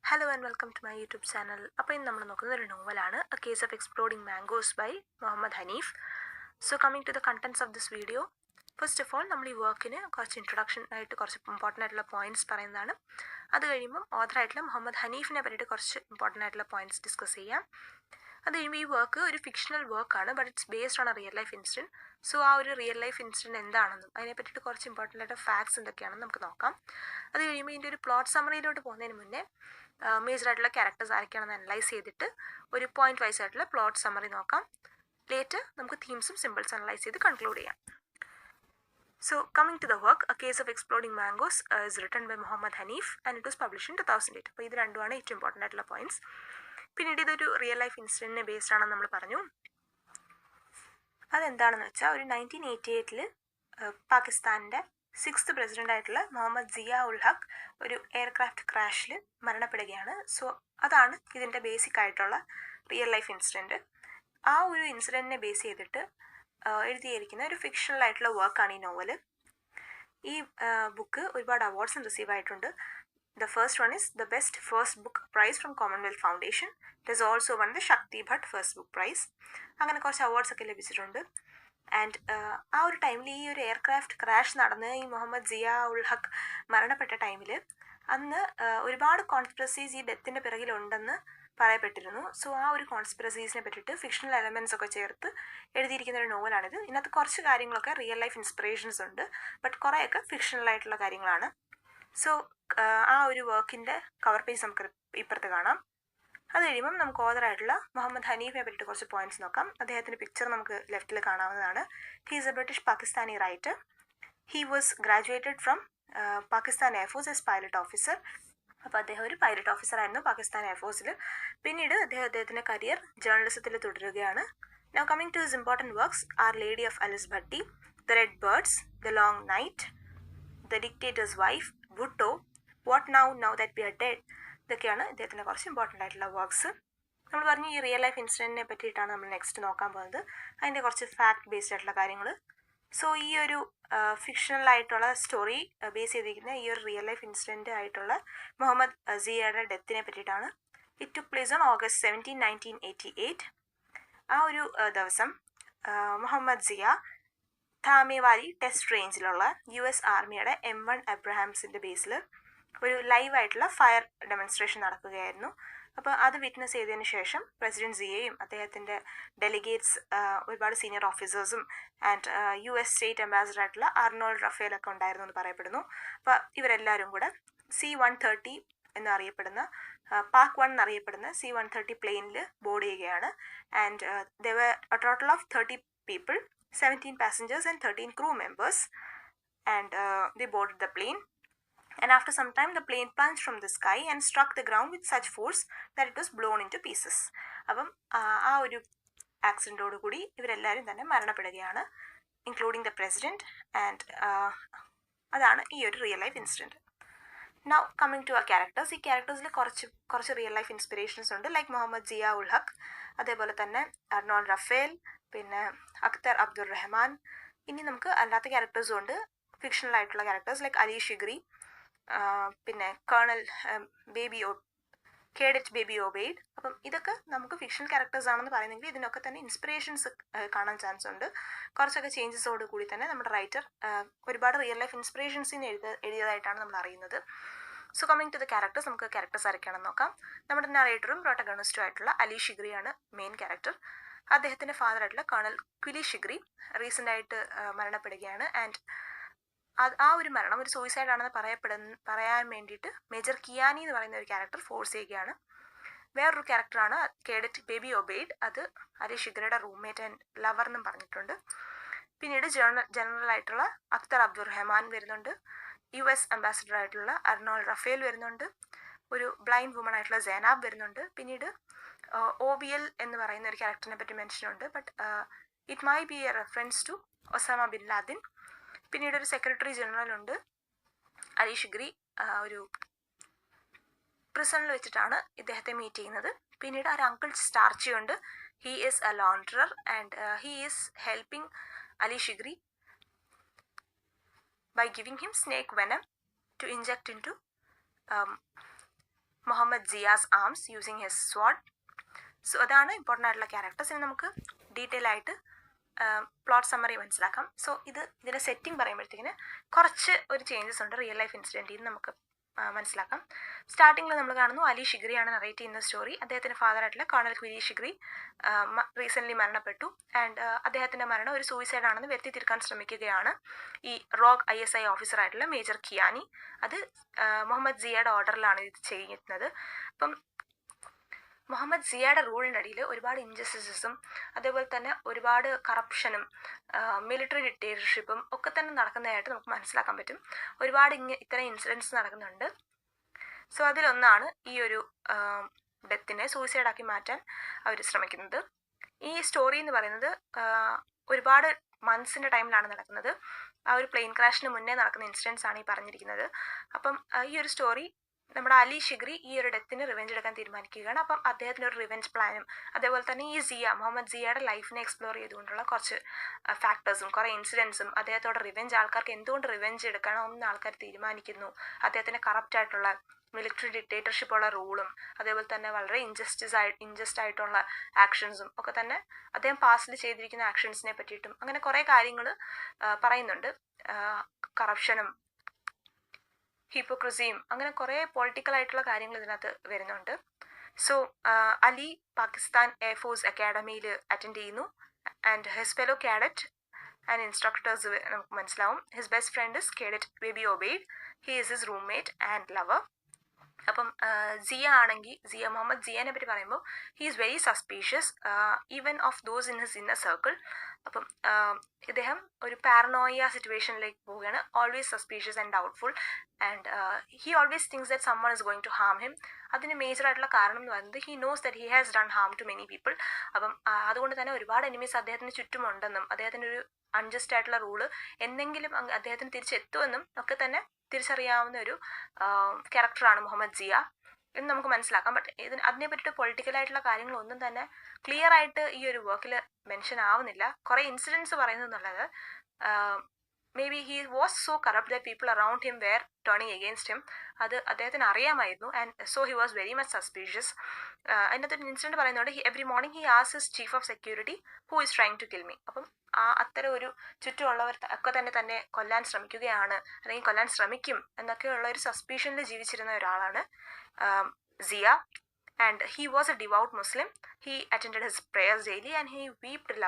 Hello and welcome to my YouTube channel. അപ്പോൾ ഇന്ന് നമ്മൾ നോക്കുന്നത് ഒരു നോവലാണ് A Case of Exploding Mangoes by Muhammad Hanif. So coming to the contents of this video, first of all നമ്മൾ ഈ വർക്കിന് കുറച്ച് ഇൻട്രൊഡക്ഷൻ ആയിട്ട് കുറച്ച് ഇമ്പോർട്ടൻ്റ് ആയിട്ടുള്ള പോയിന്റ്സ് പറയുന്നതാണ്. അത് കഴിയുമ്പോൾ ഓഥറായിട്ടുള്ള മുഹമ്മദ് ഹനീഫിനെ പറ്റിയിട്ട് കുറച്ച് ഇമ്പോർട്ടൻ്റ് ആയിട്ടുള്ള പോയിന്റ്സ് ഡിസ്കസ് ചെയ്യാം. അത് കഴിയുമ്പോൾ ഈ വർക്ക് ഒരു ഫിക്ഷണൽ വർക്കാണ്, but it's based on A real life incident. So ആ ഒരു റിയൽ ലൈഫ് ഇൻസിഡൻറ്റ് എന്താണെന്നും അതിനെ പറ്റിയിട്ട് കുറച്ച് ഇമ്പോർട്ടൻ്റ് ആയിട്ട് ഫാക്ട്സ് എന്തൊക്കെയാണെന്ന് നമുക്ക് നോക്കാം. അത് കഴിയുമ്പോൾ ഇതിൻ്റെ ഒരു പ്ലോട്ട് സമ്മറിയിലോട്ട് പോകുന്നതിന് മുന്നേ മേജർ ആയിട്ടുള്ള ക്യാരക്ടേഴ്സ് ആരൊക്കെയാണെന്ന് അനലൈസ് ചെയ്തിട്ട് ഒരു പോയിന്റ് വൈസ് ആയിട്ടുള്ള പ്ലോട്ട് സമ്മറി നോക്കാം. ലേറ്റർ നമുക്ക് തീംസും സിമ്പിൾസ് അനലൈസ് ചെയ്ത് കൺക്ലൂഡ് ചെയ്യാം. So coming to the work, A Case of Exploding Mangoes is written by Muhammad Hanif and it was published in 2008. അപ്പോൾ ഇത് രണ്ടുമാണ് ഏറ്റവും ഇമ്പോർട്ടൻ്റ് ആയിട്ടുള്ള പോയിന്റ്സ്. പിന്നീട് ഇതൊരു റിയൽ ലൈഫ് ഇൻസിഡൻറ്റിനെ ബേസ്ഡ് ആണെന്ന് നമ്മൾ പറഞ്ഞു. അതെന്താണെന്ന് വെച്ചാൽ ഒരു 1988 പാകിസ്ഥാൻ്റെ 6th പ്രസിഡൻ്റ് ആയിട്ടുള്ള മുഹമ്മദ് സിയ ഉൽ ഹക്ക് ഒരു എയർക്രാഫ്റ്റ് ക്രാഷിൽ മരണപ്പെടുകയാണ്. സോ അതാണ് ഇതിൻ്റെ ബേസിക് ആയിട്ടുള്ള റിയൽ ലൈഫ് ഇൻസിഡൻറ്റ്. ആ ഒരു ഇൻസിഡൻറ്റിനെ ബേസ് ചെയ്തിട്ട് എഴുതിയിരിക്കുന്ന ഒരു ഫിക്ഷണൽ ആയിട്ടുള്ള വർക്കാണ് ഈ നോവല്. ഈ ബുക്ക് ഒരുപാട് അവാർഡ്സും റിസീവ് ആയിട്ടുണ്ട്. The first one is the best first book prize from Commonwealth Foundation. It has also won the Shakti Bhatt first book prize. അങ്ങനെ കുറച്ച് അവാർഡ്സ് ഒക്കെ ലഭിച്ചിട്ടുണ്ട്. ആൻഡ് ആ ഒരു ടൈമിൽ ഈ ഒരു എയർക്രാഫ്റ്റ് ക്രാഷ് നടന്ന് ഈ മുഹമ്മദ് സിയ ഉൽ ഹക്ക് മരണപ്പെട്ട ടൈമിൽ അന്ന് ഒരുപാട് കോൺസ്പിറസീസ് ഈ ഡെത്തിൻ്റെ പിറകിലുണ്ടെന്ന് പറയപ്പെട്ടിരുന്നു. സോ ആ ഒരു കോൺസ്പിറസീസിനെ പറ്റിയിട്ട് ഫിക്ഷണൽ എലമെൻറ്റ്സ് ഒക്കെ ചേർത്ത് എഴുതിയിരിക്കുന്ന ഒരു നോവലാണിത്. ഇതിനകത്ത് കുറച്ച് കാര്യങ്ങളൊക്കെ റിയൽ ലൈഫ് ഇൻസ്പിറേഷൻസ് ഉണ്ട്, ബട്ട് കുറേയൊക്കെ ഫിക്ഷണൽ ആയിട്ടുള്ള കാര്യങ്ങളാണ്. സോ ആ ഒരു വർക്കിൻ്റെ കവർ പേജ് നമുക്ക് ഇപ്പുറത്ത് കാണാം. അത് കഴിയുമ്പം നമുക്ക് ഓഥറായിട്ടുള്ള മുഹമ്മദ് ഹനീഫിനെ പറ്റിയിട്ട് കുറച്ച് പോയിന്റ്സ് നോക്കാം. അദ്ദേഹത്തിൻ്റെ പിക്ചർ നമുക്ക് ലെഫ്റ്റിൽ കാണാവുന്നതാണ്. He is A British Pakistani writer. He was graduated from Pakistan air force as pilot officer. അപ്പോൾ അദ്ദേഹം ഒരു പൈലറ്റ് ഓഫീസറായിരുന്നു പാകിസ്ഥാൻ എയർഫോഴ്സിൽ. പിന്നീട് അദ്ദേഹത്തിൻ്റെ കരിയർ ജേർണലിസത്തിൽ തുടരുകയാണ്. Now coming to his important works our lady of Alice Bhatti, the red birds, the long night, the dictator's wife, Bhutto, what now that we are dead. ഇതൊക്കെയാണ് ഇദ്ദേഹത്തിൻ്റെ കുറച്ച് ഇമ്പോർട്ടൻ്റ് ആയിട്ടുള്ള വർക്ക്സ്. നമ്മൾ പറഞ്ഞു ഈ റിയൽ ലൈഫ് ഇൻസിഡൻറ്റിനെ പറ്റിയിട്ടാണ് നമ്മൾ നെക്സ്റ്റ് നോക്കാൻ പോകുന്നത്. അതിൻ്റെ കുറച്ച് ഫാക്ട് ബേസ്ഡ് ആയിട്ടുള്ള കാര്യങ്ങൾ. സോ ഈ ഒരു ഫിക്ഷണൽ ആയിട്ടുള്ള സ്റ്റോറി ബേസ് ചെയ്തിരിക്കുന്ന ഈ ഒരു റിയൽ ലൈഫ് ഇൻസിഡൻറ്റ് ആയിട്ടുള്ള മുഹമ്മദ് സിയയുടെ ഡെത്തിനെ പറ്റിയിട്ടാണ്. It took place on August 17, 1988. ആ ഒരു ദിവസം മുഹമ്മദ് സിയ ധാമേവാലി ടെസ്റ്റ് റേഞ്ചിലുള്ള US ആർമിയുടെ M1 അബ്രഹാംസിൻ്റെ ബേസിൽ ഒരു ലൈവായിട്ടുള്ള ഫയർ ഡെമോൺസ്ട്രേഷൻ നടക്കുകയായിരുന്നു. അപ്പോൾ അത് വിറ്റ്നസ് ചെയ്തതിന് ശേഷം പ്രസിഡന്റ് സിയയും അദ്ദേഹത്തിൻ്റെ ഡെലിഗേറ്റ്സ് ഒരുപാട് സീനിയർ ഓഫീസേഴ്സും ആൻഡ് US സ്റ്റേറ്റ് അംബാസിഡർ ആയിട്ടുള്ള അർണോൾഡ് റഫേലൊക്കെ ഉണ്ടായിരുന്നു എന്ന് പറയപ്പെടുന്നു. അപ്പോൾ ഇവരെല്ലാവരും കൂടെ C-130 എന്നറിയപ്പെടുന്ന പാക് 1 എന്നറിയപ്പെടുന്ന C-130 പ്ലെയിനിൽ ബോർഡ് ചെയ്യുകയാണ്. And they were a total of 30 people, 17 passengers and 13 crew members, and they boarded the plane. And after some time the plane plunged from the sky and struck the ground with such force that it was blown into pieces. അപ്പം ആ ഒരു ആക്സിഡൻറ്റോട് കൂടി ഇവരെല്ലാവരും തന്നെ മരണപ്പെടുകയാണ്, including the president. And അതാണ് ഈ ഒരു real life incident. Now coming to ആ ക്യാരക്ടേഴ്സ്. ഈ ക്യാരക്ടേഴ്സിൽ കുറച്ച് റിയൽ ലൈഫ് ഇൻസ്പിറേഷൻസ് ഉണ്ട്, ലൈക്ക് മുഹമ്മദ് സിയ ഉൽ ഹക്ക്, അതേപോലെ തന്നെ അർണോൾഡ് റഫേൽ, പിന്നെ അക്തർ അബ്ദുൾ റഹ്മാൻ. ഇനി നമുക്ക് അല്ലാത്ത ക്യാരക്ടേഴ്സും ഉണ്ട്, ഫിക്ഷണൽ ആയിട്ടുള്ള ക്യാരക്ടേഴ്സ് ലൈക്ക് അലി ഷിഗ്രി, പിന്നെ കേണൽ കേഡറ്റ് ബേബി ഒബെയ്ഡ്. അപ്പം ഇതൊക്കെ നമുക്ക് ഫിക്ഷണൽ ക്യാരക്ടേഴ്സ് ആണെന്ന് പറയുന്നെങ്കിൽ ഇതിനൊക്കെ തന്നെ ഇൻസ്പിറേഷൻസ് കാണാൻ ചാൻസ് ഉണ്ട്. കുറച്ചൊക്കെ ചേഞ്ചസോട് കൂടി തന്നെ നമ്മുടെ റൈറ്റർ ഒരുപാട് റിയൽ ലൈഫ് ഇൻസ്പിറേഷൻസിന് എഴുതിയതായിട്ടാണ് നമ്മൾ അറിയുന്നത്. So coming to the characters, നമുക്ക് ക്യാരക്ടേഴ്സ് ആരൊക്കെയാണെന്ന് നോക്കാം. നമ്മുടെ നറേറ്ററും പ്രോട്ടഗണിസ്റ്റും ആയിട്ടുള്ള അലി ഷിഗ്രിയാണ് മെയിൻ ക്യാരക്ടർ. അദ്ദേഹത്തിൻ്റെ ഫാദർ ആയിട്ടുള്ള കേണൽ ക്വിലി ഷിഗ്രി റീസെൻ്റ് ആയിട്ട് മരണപ്പെടുകയാണ്. ആൻഡ് ആ ഒരു മരണം ഒരു സൂയിസൈഡ് ആണെന്ന് പറയാൻ വേണ്ടിയിട്ട് മേജർ കിയാനി എന്ന് പറയുന്ന ഒരു ക്യാരക്ടർ ഫോഴ്സ് ചെയ്യുകയാണ്. വേറൊരു ക്യാരക്ടറാണ് കേഡറ്റ് ബേബി ഒബെയ്ഡ്. അത് അലി ഷിഗ്രിയുടെ റൂംമേറ്റ് ആൻഡ് ലവർ എന്നും പറഞ്ഞിട്ടുണ്ട്. പിന്നീട് ജനറൽ ആയിട്ടുള്ള അക്തർ അബ്ദുൾ റഹ്മാൻ വരുന്നുണ്ട്. US അംബാസിഡർ ആയിട്ടുള്ള അർണോൾഡ് റഫേൽ വരുന്നുണ്ട്. ഒരു ബ്ലൈൻഡ് വുമൺ ആയിട്ടുള്ള സൈനാബ് വരുന്നുണ്ട്. പിന്നീട് OBL എന്ന് പറയുന്ന ഒരു ക്യാരക്ടറിനെ പറ്റി മെൻഷൻ ഉണ്ട്, but it may be a reference to Osama bin Laden. പിന്നീട് ഒരു സെക്രട്ടറി ജനറൽ ഉണ്ട്. അലി ഷിഗ്രി ഒരു പ്രിസണിൽ വെച്ചിട്ടാണ് ഇദ്ദേഹത്തെ മീറ്റ് ചെയ്യുന്നത്. പിന്നീട് ഒരു അങ്കിൾ സ്റ്റാർച്ചി ഉണ്ട്. He is a launderer and he is helping Ali Shigri by giving him snake venom to inject into Muhammad Zia's arms using his sword. So അതാണ് ഇമ്പോർട്ടൻ്റ് ആയിട്ടുള്ള ക്യാരക്ടേഴ്സ്. ഇനി നമുക്ക് ഡീറ്റെയിൽ ആയിട്ട് പ്ലോട്ട് സമ്മറി മനസ്സിലാക്കാം. സോ ഇതിൻ്റെ സെറ്റിംഗ് പറയുമ്പോഴത്തേക്കിന് കുറച്ച് ഒരു ചേഞ്ചസ് ഉണ്ട് റിയൽ ലൈഫ് ഇൻസിഡൻറ്റിൽ നിന്ന് നമുക്ക് മനസ്സിലാക്കാം. സ്റ്റാർട്ടിങ്ങിൽ നമ്മൾ കാണുന്നു അലി ഷിഗ്രിയാണ് നറേറ്റ് ചെയ്യുന്ന സ്റ്റോറി. അദ്ദേഹത്തിൻ്റെ ഫാദറായിട്ടുള്ള കേണൽ ക്വിരി ഷിഗ്രി റീസെൻ്റ്ലി മരണപ്പെട്ടു. ആൻഡ് അദ്ദേഹത്തിൻ്റെ മരണം ഒരു സൂയിസൈഡ് ആണെന്ന് വരുത്തി തീർക്കാൻ ശ്രമിക്കുകയാണ് ഈ റോഗ് ISI ഓഫീസറായിട്ടുള്ള മേജർ കിയാനി. അത് മുഹമ്മദ് സിയയുടെ ഓർഡറിലാണ് ഇത് ചെയ്യുന്നത്. അപ്പം മുഹമ്മദ് സിയയുടെ റൂളിനടിയിൽ ഒരുപാട് ഇൻജസ്റ്റിസസും അതേപോലെ തന്നെ ഒരുപാട് കറപ്ഷനും മിലിറ്ററി ഡിക്റ്റേറ്റർഷിപ്പും ഒക്കെ തന്നെ നടക്കുന്നതായിട്ട് നമുക്ക് മനസ്സിലാക്കാൻ പറ്റും. ഒരുപാട് ഇത്തരം ഇൻസിഡൻസ് നടക്കുന്നുണ്ട്. സോ അതിലൊന്നാണ് ഈ ഒരു ഡെത്തിനെ സൂയിസൈഡാക്കി മാറ്റാൻ അവർ ശ്രമിക്കുന്നത്. ഈ സ്റ്റോറി എന്ന് പറയുന്നത് ഒരുപാട് മന്ത്സിൻ്റെ ടൈമിലാണ് നടക്കുന്നത്. ആ ഒരു പ്ലെയിൻ ക്രാഷിന് മുന്നേ നടക്കുന്ന ഇൻസിഡൻസ് ആണ് ഈ പറഞ്ഞിരിക്കുന്നത്. അപ്പം ഈ ഒരു സ്റ്റോറി നമ്മുടെ അലി ഷിഗ്രി ഈ ഒരു ഡെത്തിന് റിവെഞ്ച് എടുക്കാൻ തീരുമാനിക്കുകയാണ്. അപ്പം അദ്ദേഹത്തിൻ്റെ ഒരു റിവെഞ്ച് പ്ലാനും അതേപോലെ തന്നെ ഈ മുഹമ്മദ് സിയയുടെ ലൈഫിനെ എക്സ്പ്ലോർ ചെയ്തുകൊണ്ടുള്ള കുറച്ച് ഫാക്ടേഴ്സും കുറേ ഇൻസിഡൻസും അദ്ദേഹത്തോടെ റിവെഞ്ച് ആൾക്കാർക്ക് എന്തുകൊണ്ട് റിവെഞ്ച് എടുക്കണമെന്ന് ആൾക്കാർ തീരുമാനിക്കുന്നു, അദ്ദേഹത്തിൻ്റെ കറപ്റ്റ് ആയിട്ടുള്ള മിലിറ്ററി ഡിക്റ്റേറ്റർഷിപ്പുള്ള റൂളും അതേപോലെ തന്നെ വളരെ ഇൻജസ്റ്റ് ആയിട്ടുള്ള ആക്ഷൻസും ഒക്കെ തന്നെ അദ്ദേഹം പാസ്റ്റിൽ ചെയ്തിരിക്കുന്ന ആക്ഷൻസിനെ പറ്റിയിട്ടും അങ്ങനെ കുറേ കാര്യങ്ങൾ പറയുന്നുണ്ട്. കറപ്ഷനും ഹിപ്പോക്രസിയും അങ്ങനെ കുറേ പൊളിറ്റിക്കൽ ആയിട്ടുള്ള കാര്യങ്ങൾ ഇതിനകത്ത് വരുന്നുണ്ട്. സോ അലി പാകിസ്ഥാൻ എയർഫോഴ്സ് അക്കാഡമിയിൽ അറ്റൻഡ് ചെയ്യുന്നു. And his fellow cadet and instructors നമുക്ക് മനസ്സിലാവും. His best friend is cadet baby Obaid. He is his roommate and lover. അപ്പം മുഹമ്മദ് സിയനെ പറ്റി പറയുമ്പോൾ he is very suspicious even of those in his inner circle. അപ്പം ഇദ്ദേഹം ഒരു പാരനോയ സിറ്റുവേഷനിലേക്ക് പോവുകയാണ്. Always suspicious and doubtful and he always thinks that someone is going to harm him. അതിന് മേജർ ആയിട്ടുള്ള കാരണം എന്ന് പറയുന്നത് he knows that he has done harm to many people. അപ്പം അതുകൊണ്ട് തന്നെ ഒരുപാട് എനിമീസ് അദ്ദേഹത്തിന് ചുറ്റുമുണ്ടെന്നും അദ്ദേഹത്തിൻ്റെ ഒരു അൺജസ്റ്റ് ആയിട്ടുള്ള റൂള് എന്തെങ്കിലും അദ്ദേഹത്തിന് തിരിച്ചെത്തുമെന്നും ഒക്കെ തന്നെ തിരിച്ചറിയാവുന്ന ഒരു ക്യാരക്ടറാണ് മുഹമ്മദ് സിയ എന്ന് നമുക്ക് മനസ്സിലാക്കാം. ബട്ട് അതിനെ പറ്റിയിട്ട് പൊളിറ്റിക്കലായിട്ടുള്ള കാര്യങ്ങളൊന്നും തന്നെ ക്ലിയർ ആയിട്ട് ഈ ഒരു വർക്കിൽ മെൻഷൻ ആവുന്നില്ല. കുറേ ഇൻസിഡൻസ് പറയുന്നു എന്നുള്ളത് may B he was so corrupt that people around him were turning against him. അത് അദ്ദേഹത്തിന് അറിയാമായിരുന്നു. And so he was very much suspicious. അതിനകത്ത് ഒരു ഇൻസിഡൻറ്റ് പറയുന്നുണ്ട് every morning he asks his chief of security who is trying to kill me. അപ്പം അത്തരം ഒരു ചുറ്റുമുള്ളവർ ഒക്കെ തന്നെ കൊല്ലാൻ ശ്രമിക്കുകയാണ് അല്ലെങ്കിൽ കൊല്ലാൻ ശ്രമിക്കും എന്നൊക്കെയുള്ള ഒരു സസ്പീഷനിൽ ജീവിച്ചിരുന്ന ഒരാളാണ് Zia. And he was a devout Muslim. He attended his prayers daily and he wept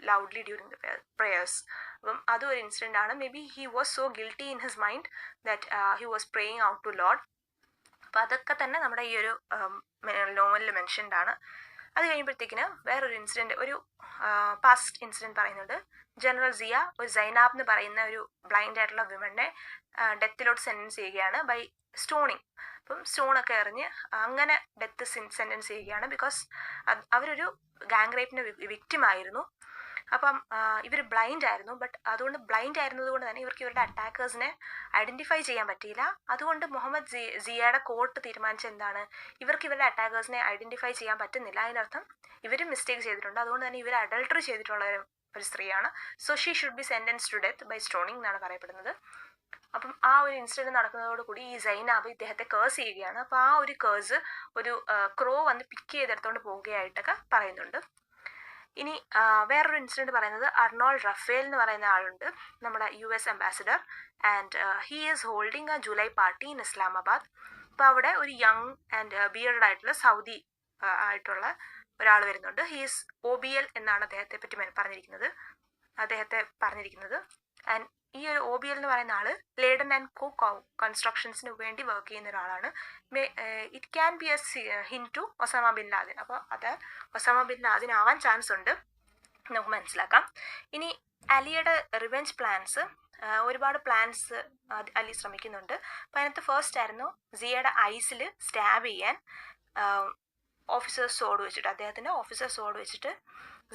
loudly during the prayers. അപ്പം അതും ഒരു ഇൻസിഡൻ്റ് ആണ്. May be he was so guilty in his mind that he was praying out to lord. അപ്പം അതൊക്കെ തന്നെ നമ്മുടെ ഈ ഒരു നോവലിൽ മെൻഷൻഡ് ആണ്. അത് കഴിയുമ്പോഴത്തേക്കിന് വേറൊരു ഇൻസിഡൻറ്റ്, ഒരു പാസ്റ്റ് ഇൻസിഡൻറ്റ് പറയുന്നുണ്ട്. ജനറൽ സിയ ഒരു സൈനാബ് എന്ന് പറയുന്ന ഒരു ബ്ലൈൻഡ് ആയിട്ടുള്ള വിമനെ ഡെത്തിലോട്ട് സെൻറ്റൻസ് ചെയ്യുകയാണ് ബൈ സ്റ്റോണിങ്. അപ്പം സ്റ്റോണൊക്കെ എറിഞ്ഞ് അങ്ങനെ ഡെത്ത് സെൻറ്റൻസ് ചെയ്യുകയാണ്. ബിക്കോസ് അവരൊരു ഗാങ് റേപ്പിൻ്റെ വിക്റ്റിം ആയിരുന്നു. അപ്പം ഇവർ ബ്ലൈൻഡ് ആയിരുന്നു. ബട്ട് അതുകൊണ്ട് ബ്ലൈൻഡ് ആയിരുന്നത് കൊണ്ട് തന്നെ ഇവർക്ക് ഇവരുടെ അറ്റാക്കേഴ്സിനെ ഐഡൻറ്റിഫൈ ചെയ്യാൻ പറ്റിയില്ല. അതുകൊണ്ട് മുഹമ്മദ് സിയയുടെ കോർട്ട് തീരുമാനിച്ച എന്താണ്, ഇവർക്ക് ഇവരുടെ അറ്റാക്കേഴ്സിനെ ഐഡൻറ്റിഫൈ ചെയ്യാൻ പറ്റുന്നില്ല. അതിനർത്ഥം ഇവരും മിസ്റ്റേക്ക് ചെയ്തിട്ടുണ്ട്. അതുകൊണ്ട് തന്നെ ഇവർ അഡൾട്ടറി ചെയ്തിട്ടുള്ള ഒരു സ്ത്രീയാണ്. So she should be sentence to death by stoning എന്നാണ് പറയപ്പെടുന്നത്. അപ്പം ആ ഒരു ഇൻസിഡൻറ്റ് നടക്കുന്നതോടുകൂടി ഈ സൈനാബ് ഇദ്ദേഹത്തെ കേഴ്സ് ചെയ്യുകയാണ്. അപ്പോൾ ആ ഒരു കേഴ്സ് ഒരു ക്രോ വന്ന് പിക്ക് ചെയ്തെടുത്തുകൊണ്ട് പോവുകയായിട്ടൊക്കെ പറയുന്നുണ്ട്. ഇനി വേറൊരു ഇൻസിഡൻറ്റ് പറയുന്നത് അർണോൾഡ് റഫേൽ എന്ന് പറയുന്ന ആളുണ്ട്, നമ്മുടെ US ambassador. And he is holding A July party in Islamabad. അപ്പോൾ അവിടെ ഒരു യങ് ആൻഡ് ബിയർഡ് ആയിട്ടുള്ള സൗദി ആയിട്ടുള്ള ഒരാൾ വരുന്നുണ്ട്. ഹീസ് OBL എന്നാണ് അദ്ദേഹത്തെ പറ്റി പറഞ്ഞിരിക്കുന്നത്. ആൻഡ് ഈ ഒരു OBL എന്ന് പറയുന്ന ആൾ ലേഡൻ ആൻഡ് കോ കൺസ്ട്രക്ഷൻസിന് വേണ്ടി വർക്ക് ചെയ്യുന്ന ഒരാളാണ്. It can be a hint to Osama bin Laden. അപ്പോൾ അത് ഒസാമ ബിൻ ലാദൻ ആവാൻ ചാൻസ് ഉണ്ട് നമുക്ക് മനസ്സിലാക്കാം. ഇനി അലിയുടെ റിവെഞ്ച് പ്ലാൻസ്, ഒരുപാട് പ്ലാൻസ് അലി ശ്രമിക്കുന്നുണ്ട്. അപ്പോൾ അതിനകത്ത് ഫസ്റ്റ് ആയിരുന്നു സിയയുടെ ഐസിൽ സ്റ്റാബ് ചെയ്യാൻ അദ്ദേഹത്തിൻ്റെ ഓഫീസേഴ്സ് സോഡ് വെച്ചിട്ട്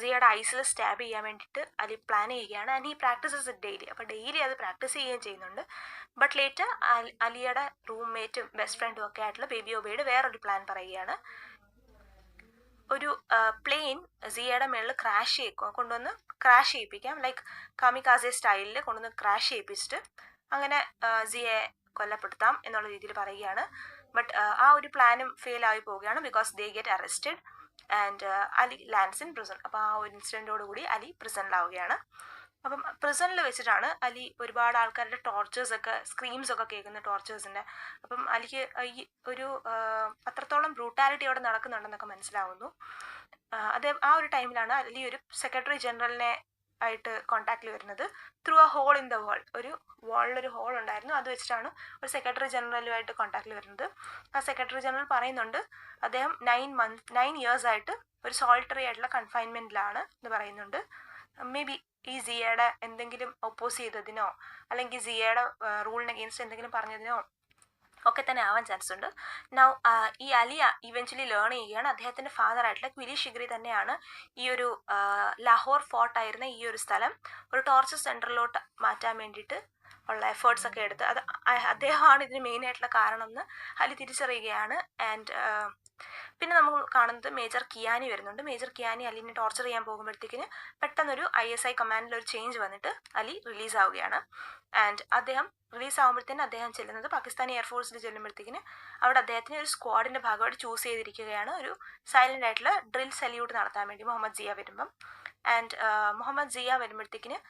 സിയയുടെ ഐസിൽ സ്റ്റാബ് ചെയ്യാൻ വേണ്ടിയിട്ട് അലി പ്ലാൻ ചെയ്യുകയാണ്. ആൻഡ് ഈ പ്രാക്ടീസസ് ഡെയിലി. അപ്പോൾ ഡെയിലി അത് പ്രാക്ടീസ് ചെയ്യുകയും ചെയ്യുന്നുണ്ട്. ബട്ട് ലേറ്റർ അലിയുടെ റൂംമേറ്റും ബെസ്റ്റ് ഫ്രണ്ടും ഒക്കെ ആയിട്ടുള്ള ബേബി ഒബെയ്ഡ് വേറൊരു പ്ലാൻ പറയുകയാണ്. ഒരു പ്ലെയിൻ സിയയുടെ മേളിൽ കൊണ്ടുവന്ന് ക്രാഷ് ചെയ്യിപ്പിക്കാം, ലൈക്ക് കാമിക്കാസെ സ്റ്റൈലിൽ കൊണ്ടുവന്ന് ക്രാഷ് ചെയ്യിപ്പിച്ചിട്ട് അങ്ങനെ സിയയെ കൊല്ലപ്പെടുത്താം എന്നുള്ള രീതിയിൽ പറയുകയാണ്. ബട്ട് ആ ഒരു പ്ലാനും ഫെയിൽ ആയി പോവുകയാണ് because they get arrested and Ali lands in prison. അപ്പോൾ ആ ഒരു ഇൻസിഡൻറ്റോടുകൂടി അലി പ്രിസണിലാവുകയാണ്. അപ്പം പ്രിസണിൽ വെച്ചിട്ടാണ് അലി ഒരുപാട് ആൾക്കാരുടെ സ്ക്രീംസ് ഒക്കെ കേൾക്കുന്ന ടോർച്ചേഴ്സിൻ്റെ. അപ്പം അലിക്ക് ഈ ഒരു അത്രത്തോളം ബ്രൂട്ടാലിറ്റി അവിടെ നടക്കുന്നുണ്ടെന്നൊക്കെ മനസ്സിലാവുന്നു. ആ ഒരു ടൈമിലാണ് അലി ഒരു സെക്രട്ടറി ജനറലിനെ ആയിട്ട് കോൺടാക്റ്റിൽ വരുന്നത് through a hole in the wall. ഒരു വാളിലൊരു ഹോൾ ഉണ്ടായിരുന്നു, അത് വെച്ചിട്ടാണ് ഒരു സെക്രട്ടറി ജനറലുമായിട്ട് കോൺടാക്റ്റിൽ വരുന്നത്. ആ സെക്രട്ടറി ജനറൽ പറയുന്നുണ്ട് അദ്ദേഹം 9 ഇയേഴ്സ് ആയിട്ട് ഒരു സോൾട്ടറി ആയിട്ടുള്ള കൺഫൈൻമെൻറ്റിലാണ് എന്ന് പറയുന്നുണ്ട്. മേ ബി ഈ സിയയുടെ എന്തെങ്കിലും ഒപ്പോസ് ചെയ്തതിനോ അല്ലെങ്കിൽ സിയയുടെ റൂളിന് അഗെയിൻസ്റ്റ് എന്തെങ്കിലും പറഞ്ഞതിനോ ഒക്കെ തന്നെ ആവാൻ ചാൻസ് ഉണ്ട്. നൗ ഈ അലി ഇവൻച്വലി ലേൺ ചെയ്യുകയാണ്. അദ്ദേഹത്തിൻ്റെ ഫാദർ ആയിട്ടുള്ള ക്വിലി ഷിഗ്രി തന്നെയാണ് ഈ ഒരു ലാഹോർ ഫോർട്ട് ആയിരുന്ന ഈ ഒരു സ്ഥലം ഒരു ടോർച്ചർ സെൻറ്ററിലോട്ട് മാറ്റാൻ വേണ്ടിയിട്ട് ഉള്ള എഫേർട്സ് ഒക്കെ എടുത്ത് അദ്ദേഹമാണ് ഇതിന് മെയിനായിട്ടുള്ള കാരണം എന്ന് അലി തിരിച്ചറിയുകയാണ്. ആൻഡ് പിന്നെ നമ്മൾ കാണുന്നത് മേജർ കിയാനി വരുന്നുണ്ട്. മേജർ കിയാനി അലിനെ ടോർച്ചർ ചെയ്യാൻ പോകുമ്പോഴത്തേക്കിന് പെട്ടെന്നൊരു ISI കമാൻഡിൽ ഒരു ചേഞ്ച് വന്നിട്ട് അലി റിലീസ് ആവുകയാണ്. ആൻഡ് അദ്ദേഹം റിലീസ് ആകുമ്പോഴത്തേന് അദ്ദേഹം ചെല്ലുന്നത് പാകിസ്ഥാനി എയർഫോഴ്സിൽ ചെല്ലുമ്പോഴത്തേക്കിന് അവിടെ അദ്ദേഹത്തിന് ഒരു സ്ക്വാഡിൻ്റെ ഭാഗമായിട്ട് ചൂസ് ചെയ്തിരിക്കുകയാണ് ഒരു സൈലൻ്റ് ആയിട്ടുള്ള ഡ്രിൽ സല്യൂട്ട് നടത്താൻ വേണ്ടി മുഹമ്മദ് ജിയ വരുമ്പം. ആൻഡ് മുഹമ്മദ് ജിയ വരുമ്പോഴത്തേക്കിന്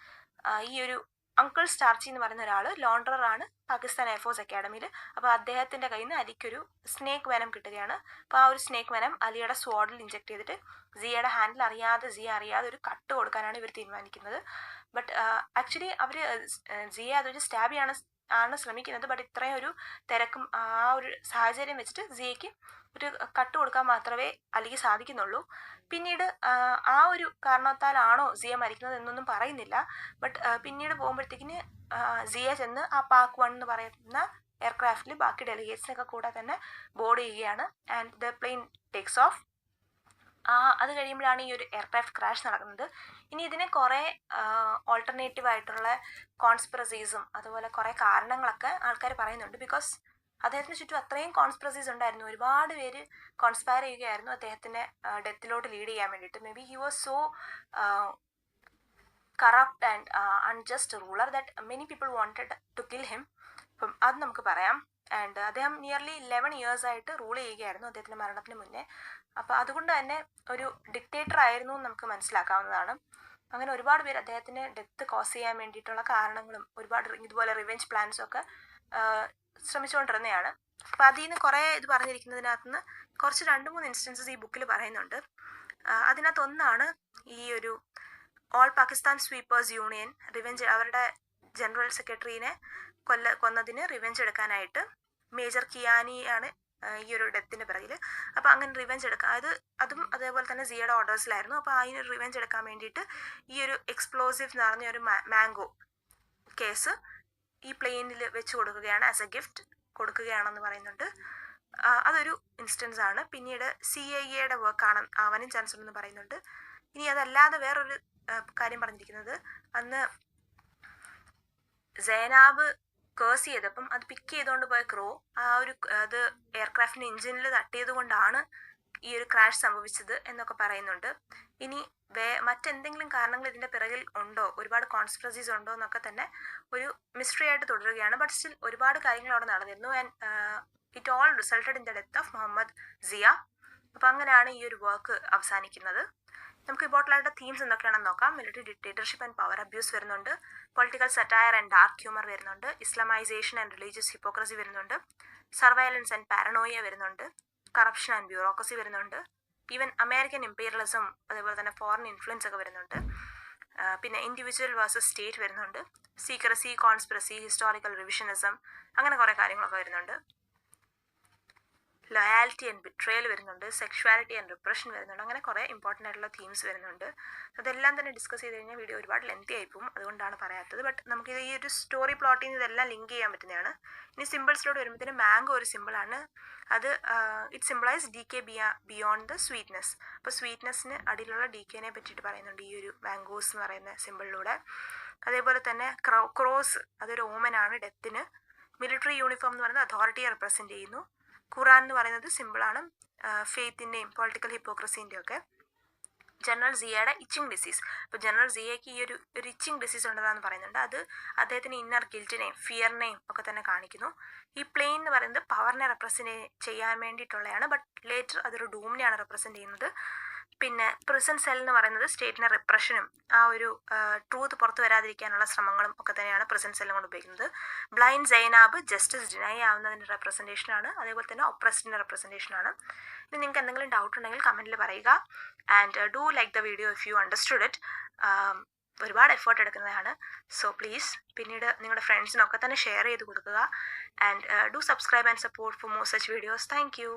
ഈ ഒരു അങ്കിൾ സ്റ്റാർച്ചി എന്ന് പറയുന്ന ഒരാൾ ലോണ്ടറാണ് പാകിസ്ഥാൻ എയർഫോഴ്സ് അക്കാഡമിയിൽ. അപ്പോൾ അദ്ദേഹത്തിൻ്റെ കയ്യിൽ നിന്ന് അലിക്കൊരു സ്നേക്ക് വെനം കിട്ടുകയാണ്. അപ്പോൾ ആ ഒരു സ്നേക്ക് വെനം അലിയുടെ സ്വാഡിൽ ഇഞ്ചെക്ട് ചെയ്തിട്ട് സിയയുടെ ഹാൻഡിൽ സിയ അറിയാതെ ഒരു കട്ട് കൊടുക്കാനാണ് ഇവർ തീരുമാനിക്കുന്നത്. ബട്ട് ആക്ച്വലി അവർ സിയ അതൊരു സ്റ്റാബ് ആണ് ശ്രമിക്കുന്നത്. ബട്ട് ഇത്രയും ഒരു തിരക്കും ആ ഒരു സാഹചര്യം വെച്ചിട്ട് സിയയ്ക്ക് ഒരു കട്ട് കൊടുക്കാൻ മാത്രമേ അലിക്ക് സാധിക്കുന്നുള്ളൂ. പിന്നീട് ആ ഒരു കാരണത്താലാണോ സിയ മരിക്കുന്നത് എന്നൊന്നും പറയുന്നില്ല. ബട്ട് പിന്നീട് പോകുമ്പോഴത്തേക്കിന് സിയ ചെന്ന് ആ പാക് 1 എന്ന് പറയുന്ന എയർക്രാഫ്റ്റിൽ ബാക്കി ഡെലിഗേറ്റ്സിനൊക്കെ കൂടെ തന്നെ ബോർഡ് ചെയ്യുകയാണ്. And the plain takes of. അത് കഴിയുമ്പോഴാണ് ഈ ഒരു എയർക്രാഫ്റ്റ് ക്രാഷ് നടക്കുന്നത്. ഇനി ഇതിന് കുറേ ഓൾട്ടർനേറ്റീവ് ആയിട്ടുള്ള കോൺസ്പിറസീസും അതുപോലെ കുറേ കാരണങ്ങളൊക്കെ ആൾക്കാർ പറയുന്നുണ്ട്. ബിക്കോസ് അദ്ദേഹത്തിന് ചുറ്റും അത്രയും കോൺസ്പിറസീസ് ഉണ്ടായിരുന്നു. ഒരുപാട് പേര് കോൺസ്പയർ ചെയ്യുകയായിരുന്നു അദ്ദേഹത്തിൻ്റെ ഡെത്തിലോട്ട് ലീഡ് ചെയ്യാൻ വേണ്ടിയിട്ട്. May B he was so corrupt and unjust ruler that many people wanted to kill him. അപ്പം അത് നമുക്ക് പറയാം. ആൻഡ് അദ്ദേഹം നിയർലി 11 ഇയേഴ്സ് ആയിട്ട് റൂൾ ചെയ്യുകയായിരുന്നു അദ്ദേഹത്തിൻ്റെ മരണത്തിന് മുന്നേ. അപ്പോൾ അതുകൊണ്ട് തന്നെ ഒരു ഡിക്റ്റേറ്റർ ആയിരുന്നു എന്ന് നമുക്ക് മനസ്സിലാക്കാവുന്നതാണ്. അങ്ങനെ ഒരുപാട് പേര് അദ്ദേഹത്തിന് ഡെത്ത് കോസ് ചെയ്യാൻ വേണ്ടിയിട്ടുള്ള കാരണങ്ങളും ഒരുപാട് ഇതുപോലെ റിവെഞ്ച് പ്ലാൻസും ഒക്കെ ശ്രമിച്ചുകൊണ്ടിരുന്നതാണ്. അപ്പോൾ അതിൽ നിന്ന് കുറേ ഇത് പറഞ്ഞിരിക്കുന്നതിനകത്ത് നിന്ന് കുറച്ച് 2-3 ഇൻസ്റ്റൻസസ് ഈ ബുക്കിൽ പറയുന്നുണ്ട്. അതിനകത്തൊന്നാണ് ഈ ഒരു all Pakistan sweepers union revenge അവരുടെ ജനറൽ സെക്രട്ടറിനെ കൊന്നതിന് റിവെഞ്ച് എടുക്കാനായിട്ട് മേജർ കിയാനിയാണ് ഈ ഒരു ഡെത്തിന് പിറകിൽ. അപ്പോൾ അങ്ങനെ റിവെഞ്ച് എടുക്കാം, അതും അതേപോലെ തന്നെ സിയയുടെ ഓർഡേഴ്സിലായിരുന്നു. അപ്പോൾ അതിന് റിവെഞ്ച് എടുക്കാൻ വേണ്ടിയിട്ട് ഈ ഒരു എക്സ്പ്ലോസീവ് എന്ന് പറഞ്ഞ ഒരു മാംഗോ കേസ് ഈ പ്ലെയിനിൽ വെച്ച് കൊടുക്കുകയാണ്, ആസ് എ ഗിഫ്റ്റ് കൊടുക്കുകയാണെന്ന് പറയുന്നുണ്ട്. അതൊരു ഇൻസ്റ്റൻസ് ആണ്. പിന്നീട് CIA വർക്ക് ആവാനും ചാൻസ് ഉണ്ടെന്ന് പറയുന്നുണ്ട്. ഇനി അതല്ലാതെ വേറൊരു കാര്യം പറഞ്ഞിരിക്കുന്നത്, അന്ന് സൈനാബ് കേഴ്സ് ചെയ്തപ്പം അത് പിക്ക് ചെയ്തുകൊണ്ട് പോയ ക്രോ അത് എയർക്രാഫ്റ്റിൻ്റെ എഞ്ചിനിൽ തട്ടിയത് കൊണ്ടാണ് ഈ ഒരു ക്രാഷ് സംഭവിച്ചത് എന്നൊക്കെ പറയുന്നുണ്ട്. ഇനി മറ്റെന്തെങ്കിലും കാരണങ്ങൾ ഇതിൻ്റെ പിറകിൽ ഉണ്ടോ, ഒരുപാട് കോൺസ്പിറസീസ് ഉണ്ടോ എന്നൊക്കെ തന്നെ ഒരു മിസ്റ്ററി ആയിട്ട് തുടരുകയാണ്. ബട്ട് സ്റ്റിൽ ഒരുപാട് കാര്യങ്ങൾ അവിടെ നടന്നിരുന്നു. And it all resulted in the death of Muhammad Zia. അപ്പോൾ അങ്ങനെയാണ് ഈ ഒരു വർക്ക് അവസാനിക്കുന്നത്. നമുക്ക് ഇമ്പോർട്ടൻ്റ് തീംസ് എന്തൊക്കെയാണെന്ന് നോക്കാം. Military dictatorship and power abuse വരുന്നുണ്ട്. Political satire and dark humour വരുന്നുണ്ട്. ഇസ്ലാമൈസേഷൻ ആൻഡ് റിലീജിയസ് ഹിപ്പോക്രസി വരുന്നുണ്ട്. സർവൈലൻസ് ആൻഡ് പാരനോയ വരുന്നുണ്ട്. കറപ്ഷൻ ആൻഡ് ബ്യൂറോക്രസി വരുന്നുണ്ട്. ഈവൻ അമേരിക്കൻ ഇമ്പീരിയലിസം അതേപോലെ തന്നെ ഫോറിൻ ഇൻഫ്ലുവൻസ് ഒക്കെ വരുന്നുണ്ട്. പിന്നെ ഇൻഡിവിജ്വൽ വേഴ്സസ് സ്റ്റേറ്റ് വരുന്നുണ്ട്. സീക്രസി, കോൺസ്പിറസി, ഹിസ്റ്റോറിക്കൽ റിവിഷനിസം, അങ്ങനെ കുറേ കാര്യങ്ങളൊക്കെ വരുന്നുണ്ട്. ലോയാലിറ്റി ആൻഡ് ബിട്രയൽ വരുന്നുണ്ട്. സെക്ഷുവാലിറ്റി ആൻഡ് റിപ്രഷൻ വരുന്നുണ്ട്. അങ്ങനെ കുറേ ഇമ്പോർട്ടൻ്റ് ആയിട്ടുള്ള തീംസ് വരുന്നുണ്ട്. അതെല്ലാം തന്നെ ഡിസ്കസ് ചെയ്ത് കഴിഞ്ഞാൽ വീഡിയോ ഒരുപാട് ലെങ്തി ആയിപ്പോവും, അതുകൊണ്ടാണ് പറയാത്തത്. ബട്ട് നമുക്കിത് ഈ ഒരു സ്റ്റോറി പ്ലോട്ടിൽ നിന്ന് ഇതെല്ലാം ലിങ്ക് ചെയ്യാൻ പറ്റുന്നതാണ്. ഇനി സിമ്പിൾസിലോട്ട് വരുമ്പോഴത്തേന് മാംഗോ ഒരു സിമ്പിളാണ്. അത് it symbolise DK beyond the sweetness. അപ്പോൾ സ്വീറ്റ്നെസ്സിന് അടിയിലുള്ള DKനെ പറ്റിയിട്ട് പറയുന്നുണ്ട് ഈ ഒരു മാംഗോസ് എന്ന് പറയുന്ന സിമ്പിളിലൂടെ. അതേപോലെ തന്നെ ക്രോസ് അതൊരു ഓമനാണ് ഡെത്തിന്. മിലിറ്ററി യൂണിഫോം എന്ന് പറയുന്നത് അതോറിറ്റിയെ റെപ്രസെൻറ്റ് ചെയ്യുന്നു. ഖുറാൻ എന്ന് പറയുന്നത് സിമ്പിളാണ്, ഫെയ്ത്തിൻ്റെയും പൊളിറ്റിക്കൽ ഹിപ്പോക്രസീൻ്റെയും ഒക്കെ. ജനറൽ സിയയുടെ ഇച്ചിങ് ഡിസീസ്. ഇപ്പോൾ ജനറൽ സിയയ്ക്ക് ഈ ഒരു ഇച്ചിങ് ഡിസീസ് ഉണ്ടെന്ന് പറയുന്നുണ്ട്. അത് അദ്ദേഹത്തിന് ഇന്നർ ഗിൽറ്റിനെയും ഫിയറിനെയും ഒക്കെ തന്നെ കാണിക്കുന്നു. ഈ പ്ലെയിൻ എന്ന് പറയുന്നത് പവറിനെ റെപ്രസെൻറ്റ് ചെയ്യാൻ വേണ്ടിയിട്ടുള്ളതാണ്. ബട്ട് ലേറ്റർ അതൊരു ഡൂമിനെയാണ് റെപ്രസെൻറ്റ് ചെയ്യുന്നത്. പിന്നെ പ്രിസൺ സെൽ എന്ന് പറയുന്നത് സ്റ്റേറ്റിൻ്റെ റിപ്രഷനും ആ ഒരു ട്രൂത്ത് പുറത്തു വരാതിരിക്കാനുള്ള ശ്രമങ്ങളും ഒക്കെ തന്നെയാണ് പ്രിസൺ സെല്ലും കൊണ്ട് ഉപയോഗിക്കുന്നത്. ബ്ലൈൻഡ് സൈനാബ് ജസ്റ്റിസ് ഡിനൈ ആവുന്നതിൻ്റെ റെപ്രസെൻറ്റേഷനാണ്. അതേപോലെ തന്നെ ഒപ്രസ്ഡിൻ്റെ റെപ്രസെൻറ്റേഷനാണ്. ഇനി നിങ്ങൾക്ക് എന്തെങ്കിലും ഡൗട്ട് ഉണ്ടെങ്കിൽ കമൻറ്റിൽ പറയുക. And do like the video if you understood it. ഒരുപാട് എഫേർട്ട് എടുക്കുന്നതാണ്. സോ പ്ലീസ് പിന്നീട് നിങ്ങളുടെ ഫ്രണ്ട്സിനൊക്കെ തന്നെ ഷെയർ ചെയ്ത് കൊടുക്കുക. And do subscribe and support for more such videos. Thank you.